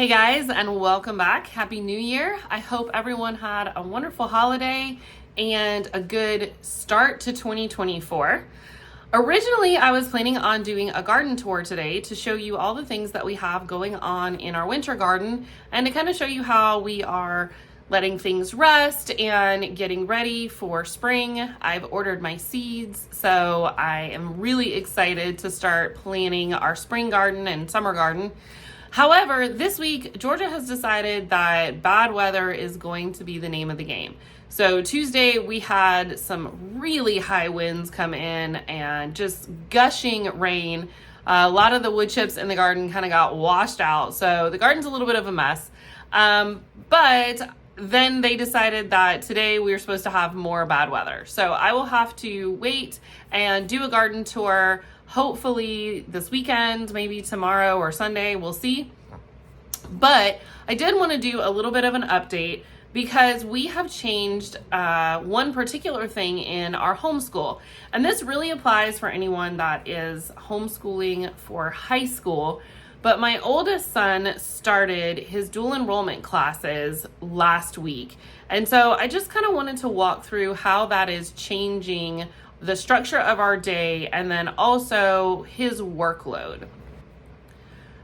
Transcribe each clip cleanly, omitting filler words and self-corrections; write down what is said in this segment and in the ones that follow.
Hey guys, and welcome back. Happy New Year. I hope everyone had a wonderful holiday and a good start to 2024. Originally, I was planning on doing a garden tour today to show you all the things that we have going on in our winter garden and to kind of show you how we are letting things rest and getting ready for spring. I've ordered my seeds, so I am really excited to start planning our spring garden and summer garden. However, this week, Georgia has decided that bad weather is going to be the name of the game. So Tuesday, we had some really high winds come in and just gushing rain. A lot of the wood chips in the garden kind of got washed out. So the garden's a little bit of a mess. But then they decided that today we were supposed to have more bad weather. So I will have to wait and do a garden tour. Hopefully this weekend, maybe tomorrow or Sunday, we'll see. But I did want to do a little bit of an update because we have changed one particular thing in our homeschool. And this really applies for anyone that is homeschooling for high school. But my oldest son started his dual enrollment classes last week. And so I just kind of wanted to walk through how that is changing the structure of our day, and then also his workload.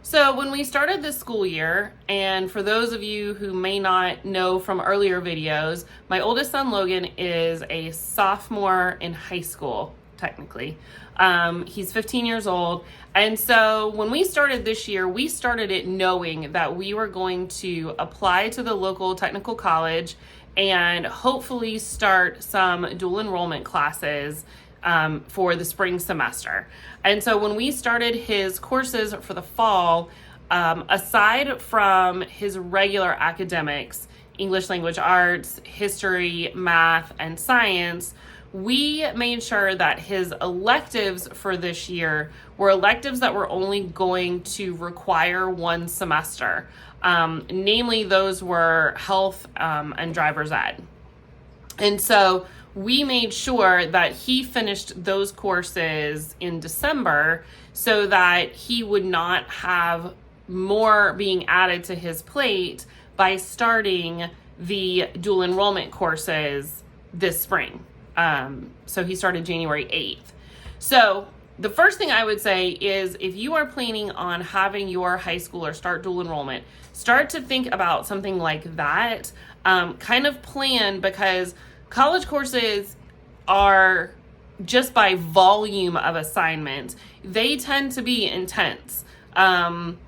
So when we started this school year, and for those of you who may not know from earlier videos, my oldest son Logan is a sophomore in high school, technically. He's 15 years old. And so when we started this year, we started it knowing that we were going to apply to the local technical college and hopefully start some dual enrollment classes for the spring semester. And so when we started his courses for the fall, aside from his regular academics, English language arts, history, math, and science, we made sure that his electives for this year were electives that were only going to require one semester. Namely, those were health and driver's ed. And so we made sure that he finished those courses in December so that he would not have more being added to his plate by starting the dual enrollment courses this spring. So he started January 8th. So the first thing I would say is if you are planning on having your high schooler start dual enrollment, start to think about something like that. Kind of plan, because college courses are, just by volume of assignments, they tend to be intense. And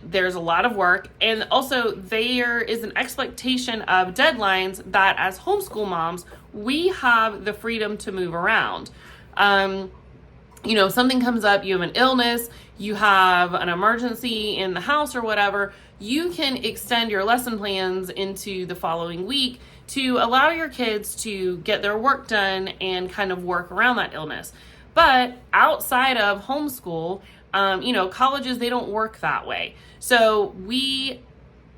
there's a lot of work. And also there is an expectation of deadlines that as homeschool moms, we have the freedom to move around. Something comes up, you have an illness, you have an emergency in the house or whatever, you can extend your lesson plans into the following week to allow your kids to get their work done and kind of work around that illness. But outside of homeschool, colleges, they don't work that way. So we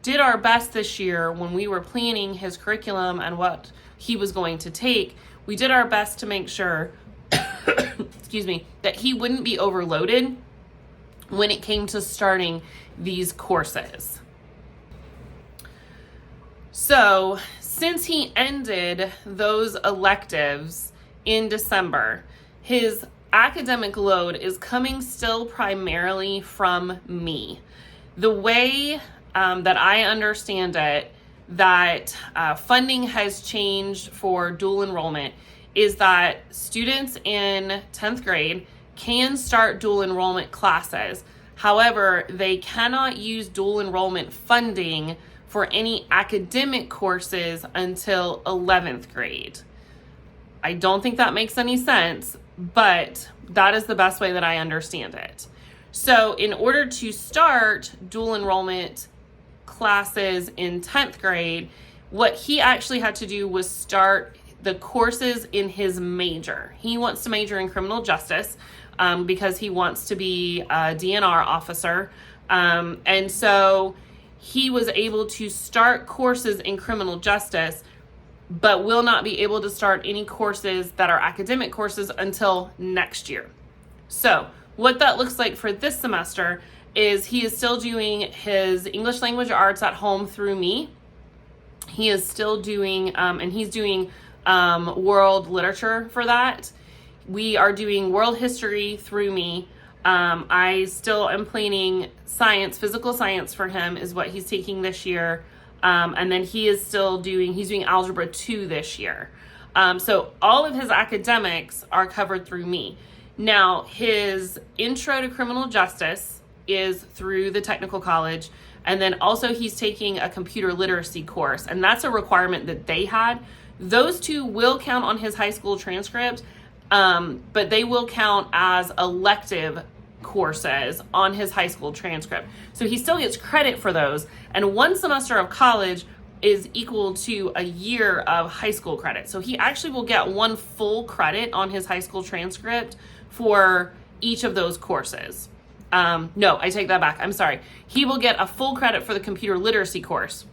did our best this year when we were planning his curriculum and what he was going to take. We did our best to make sure that he wouldn't be overloaded when it came to starting these courses. So since he ended those electives in December, his academic load is coming still primarily from me. The way that I understand it, that funding has changed for dual enrollment is that students in 10th grade can start dual enrollment classes. However, they cannot use dual enrollment funding for any academic courses until 11th grade. I don't think that makes any sense, but that is the best way that I understand it. So in order to start dual enrollment classes in 10th grade, what he actually had to do was start the courses in his major. He wants to major in criminal justice because he wants to be a DNR officer. And so he was able to start courses in criminal justice, but will not be able to start any courses that are academic courses until next year. So what that looks like for this semester is he is still doing his English language arts at home through me. He is still doing, and he's doing world literature for that. We are doing world history through me. I still am planning science, physical science for him is what he's taking this year. And then he's doing Algebra 2 this year. So all of his academics are covered through me. Now, his Intro to Criminal Justice is through the technical college. And then also he's taking a computer literacy course. And that's a requirement that they had. Those two will count on his high school transcript, but they will count as elective courses on his high school transcript. So he still gets credit for those. And one semester of college is equal to a year of high school credit. So he actually will get one full credit on his high school transcript for each of those courses. No, I take that back. I'm sorry. He will get a full credit for the computer literacy course.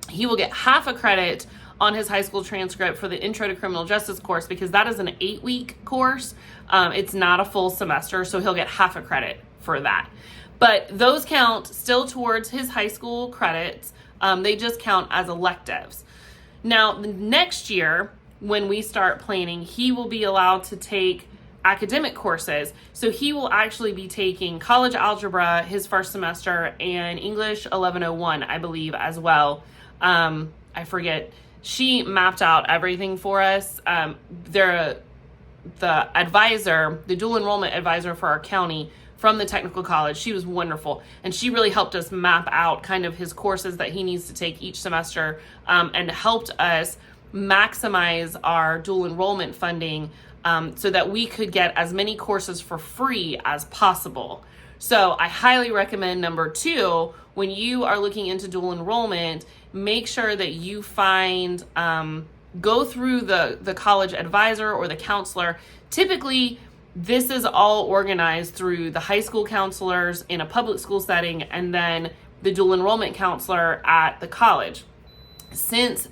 He will get half a credit on his high school transcript for the Intro to Criminal Justice course because that is an 8-week course. It's not a full semester, so he'll get half a credit for that. But those count still towards his high school credits. They just count as electives. Now, next year, when we start planning, he will be allowed to take academic courses. So he will actually be taking college algebra his first semester and English 1101, I believe, as well. I forget. She mapped out everything for us. The advisor, the dual enrollment advisor for our county from the technical college, she was wonderful. And she really helped us map out kind of his courses that he needs to take each semester, and helped us maximize our dual enrollment funding, so that we could get as many courses for free as possible. So I highly recommend number 2, when you are looking into dual enrollment, make sure that you find, go through the college advisor or the counselor. Typically, this is all organized through the high school counselors in a public school setting and then the dual enrollment counselor at the college. Since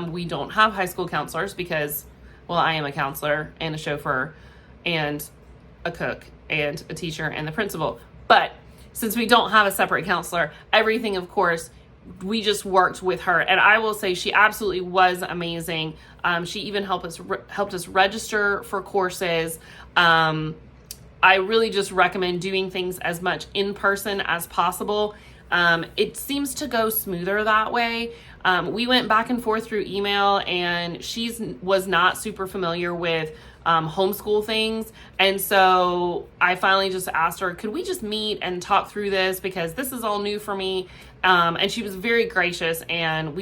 we don't have high school counselors because, well, I am a counselor and a chauffeur and a cook and a teacher and the principal. But since we don't have a separate counselor, everything, of course, we just worked with her. And I will say she absolutely was amazing. She even helped us register for courses. I really just recommend doing things as much in person as possible. It seems to go smoother that way. We went back and forth through email, and she was not super familiar with homeschool things. And so I finally just asked her, could we just meet and talk through this? Because this is all new for me. And she was very gracious. And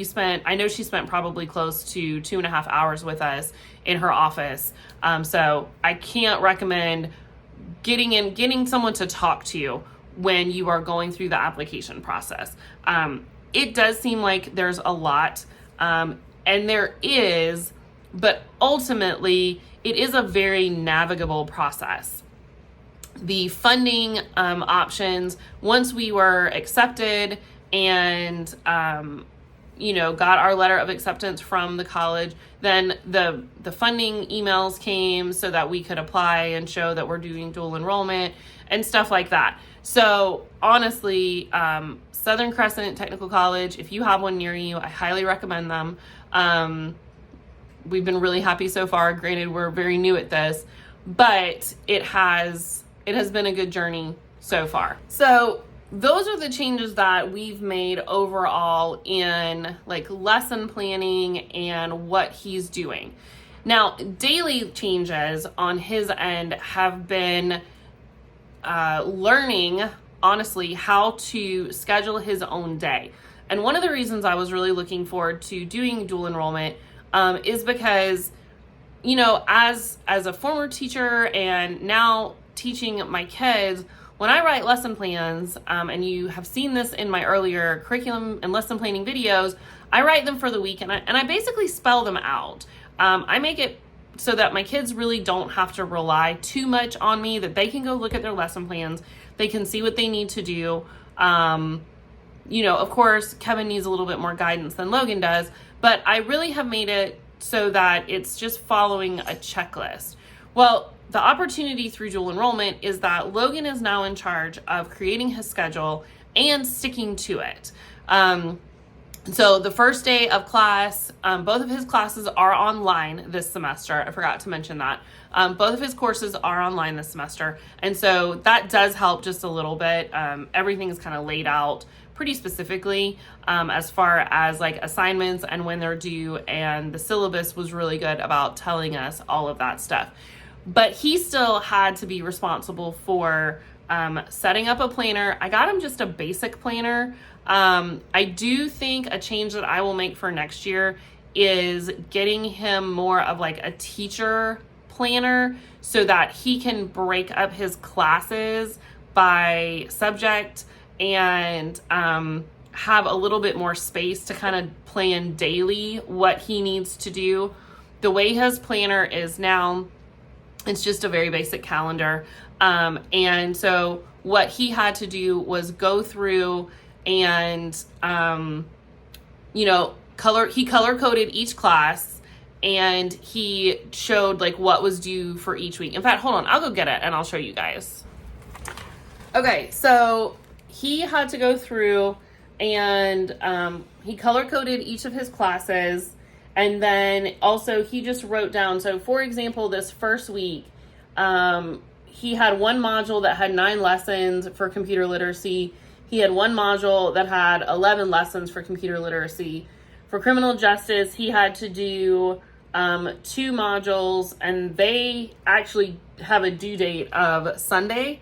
I know she spent probably close to 2.5 hours with us in her office. So I can't recommend getting someone to talk to you when you are going through the application process. It does seem like there's a lot, and there is, but ultimately it is a very navigable process. The funding options, once we were accepted and got our letter of acceptance from the college, then the funding emails came so that we could apply and show that we're doing dual enrollment and stuff like that. So honestly, Southern Crescent Technical College, if you have one near you, I highly recommend them. We've been really happy so far. Granted, we're very new at this, but it has been a good journey so far. So those are the changes that we've made overall in like lesson planning and what he's doing. Now, daily changes on his end have been learning, honestly, how to schedule his own day. And one of the reasons I was really looking forward to doing dual enrollment is because, as a former teacher and now teaching my kids, when I write lesson plans, and you have seen this in my earlier curriculum and lesson planning videos, I write them for the week and I basically spell them out. I make it so that my kids really don't have to rely too much on me, that they can go look at their lesson plans. They can see what they need to do. Of course, Kevin needs a little bit more guidance than Logan does, but I really have made it so that it's just following a checklist. Well, the opportunity through dual enrollment is that Logan is now in charge of creating his schedule and sticking to it. So the first day of class, both of his classes are online this semester. I forgot to mention that. Both of his courses are online this semester. And so that does help just a little bit. Everything is kind of laid out pretty specifically as far as like assignments and when they're due. And the syllabus was really good about telling us all of that stuff. But he still had to be responsible for setting up a planner. I got him just a basic planner. I do think a change that I will make for next year is getting him more of like a teacher planner so that he can break up his classes by subject and have a little bit more space to kind of plan daily what he needs to do. The way his planner is now, it's just a very basic calendar. And so what he had to do was go through and, he color coded each class and he showed like what was due for each week. In fact, hold on, I'll go get it and I'll show you guys. Okay, so he had to go through and he color coded each of his classes. And then also he just wrote down, so for example, this first week, he had one module that had 9 lessons for computer literacy. He had one module that had 11 lessons for computer literacy. For criminal justice, he had to do 2 modules, and they actually have a due date of Sunday.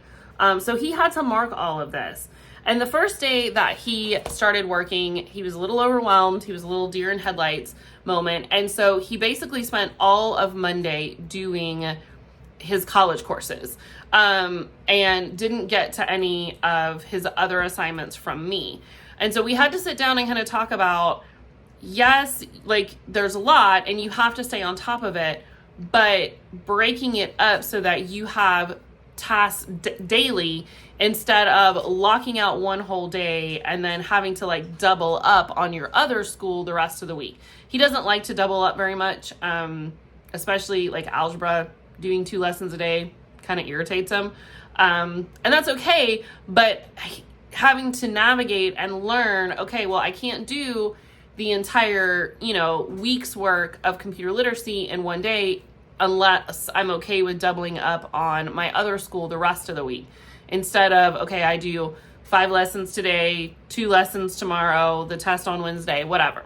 So he had to mark all of this. And the first day that he started working, he was a little overwhelmed. He was a little deer in headlights moment. And so he basically spent all of Monday doing his college courses and didn't get to any of his other assignments from me. And so we had to sit down and kind of talk about, yes, like there's a lot and you have to stay on top of it, but breaking it up so that you have tasks daily instead of locking out one whole day and then having to like double up on your other school the rest of the week. He doesn't like to double up very much, especially like algebra. Doing 2 lessons a day kind of irritates him. And that's okay, but having to navigate and learn, okay, well, I can't do the entire, week's work of computer literacy in one day unless I'm okay with doubling up on my other school the rest of the week. Instead of, okay, I do 5 lessons today, 2 lessons tomorrow, the test on Wednesday, whatever.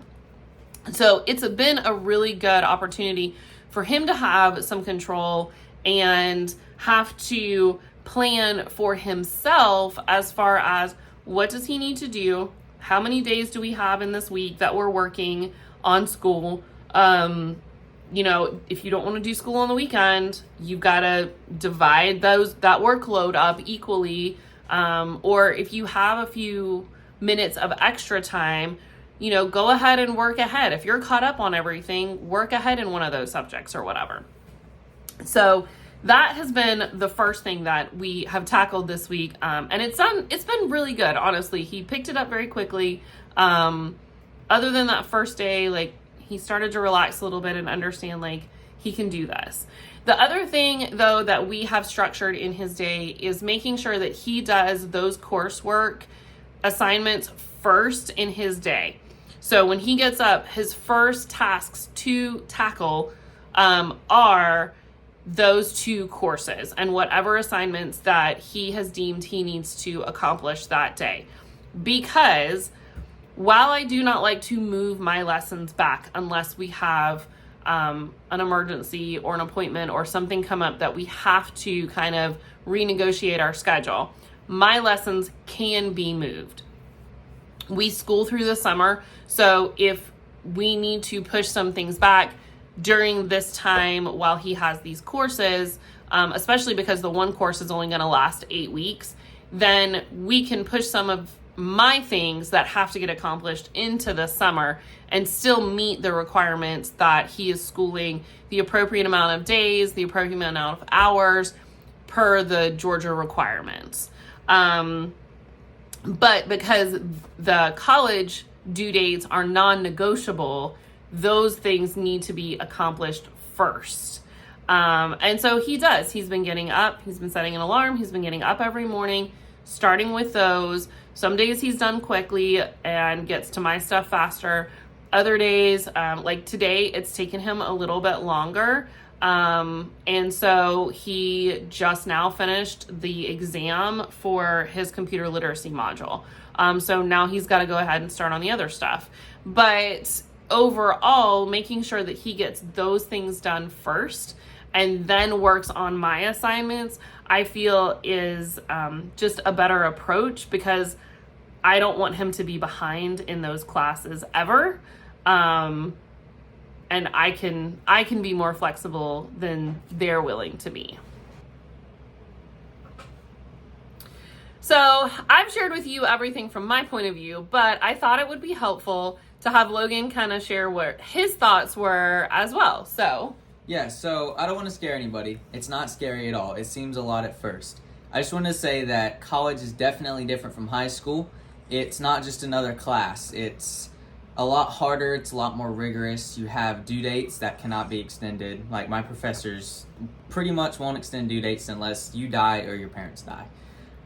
So it's been a really good opportunity for him to have some control and have to plan for himself as far as what does he need to do, how many days do we have in this week that we're working on school. If you don't want to do school on the weekend, you've got to divide that workload up equally. Or if you have a few minutes of extra time, go ahead and work ahead. If you're caught up on everything, work ahead in one of those subjects or whatever. So that has been the first thing that we have tackled this week. And it's been really good, honestly. He picked it up very quickly. Other than that first day, like he started to relax a little bit and understand like he can do this. The other thing though that we have structured in his day is making sure that he does those coursework assignments first in his day. So when he gets up, his first tasks to tackle are those 2 courses and whatever assignments that he has deemed he needs to accomplish that day. Because while I do not like to move my lessons back unless we have an emergency or an appointment or something come up that we have to kind of renegotiate our schedule, my lessons can be moved. We school through the summer, so if we need to push some things back during this time while he has these courses, especially because the one course is only going to last 8 weeks, then we can push some of my things that have to get accomplished into the summer and still meet the requirements that he is schooling the appropriate amount of days, the appropriate amount of hours per the Georgia requirements. But because the college due dates are non-negotiable, those things need to be accomplished first. And so he does. He's been getting up. He's been setting an alarm. He's been getting up every morning, starting with those. Some days he's done quickly and gets to my stuff faster. Other days, like today, it's taken him a little bit longer. And so he just now finished the exam for his computer literacy module. So now he's got to go ahead and start on the other stuff. But overall, making sure that he gets those things done first and then works on my assignments, I feel is just a better approach, because I don't want him to be behind in those classes ever. And I can be more flexible than they're willing to be. So I've shared with you everything from my point of view, but I thought it would be helpful to have Logan kind of share what his thoughts were as well. So yeah, so I don't want to scare anybody. It's not scary at all. It seems a lot at first. I just want to say that college is definitely different from high school. It's not just another class. It's a lot harder. It's a lot more rigorous. You have due dates that cannot be extended. Like, my professors pretty much won't extend due dates unless you die or your parents die.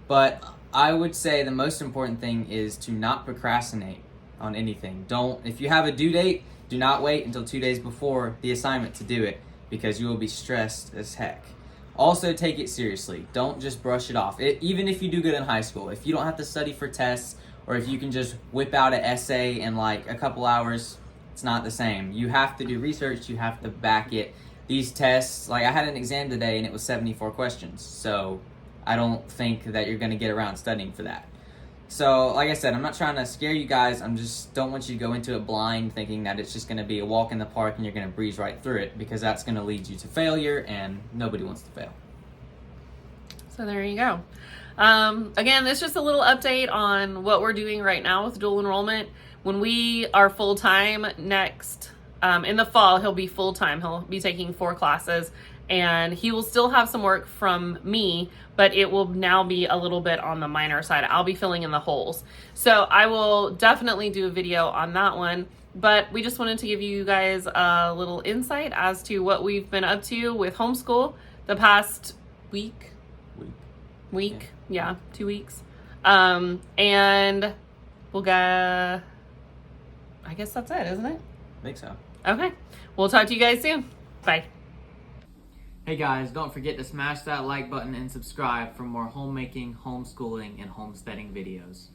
But I would say the most important thing is to not procrastinate on anything. If you have a due date, do not wait until 2 days before the assignment to do it, because you will be stressed as heck. Also, take it seriously. Don't just brush it off. Even if you do good in high school, if you don't have to study for tests, or if you can just whip out an essay in like a couple hours, it's not the same. You have to do research. You have to back it. These tests, like I had an exam today and it was 74 questions. So I don't think that you're going to get around studying for that. So like I said, I'm not trying to scare you guys. Don't want you to go into it blind thinking that it's just going to be a walk in the park and you're going to breeze right through it, because that's going to lead you to failure, and nobody wants to fail. So there you go. Again, this is just a little update on what we're doing right now with dual enrollment. When we are full-time next, in the fall, he'll be full-time. He'll be taking 4 classes, and he will still have some work from me, but it will now be a little bit on the minor side. I'll be filling in the holes. So I will definitely do a video on that one, but we just wanted to give you guys a little insight as to what we've been up to with homeschool the past week, yeah, 2 weeks. And we'll go, I guess that's it, isn't it? I think so. Okay. We'll talk to you guys soon. Bye. Hey guys, don't forget to smash that like button and subscribe for more homemaking, homeschooling, and homesteading videos.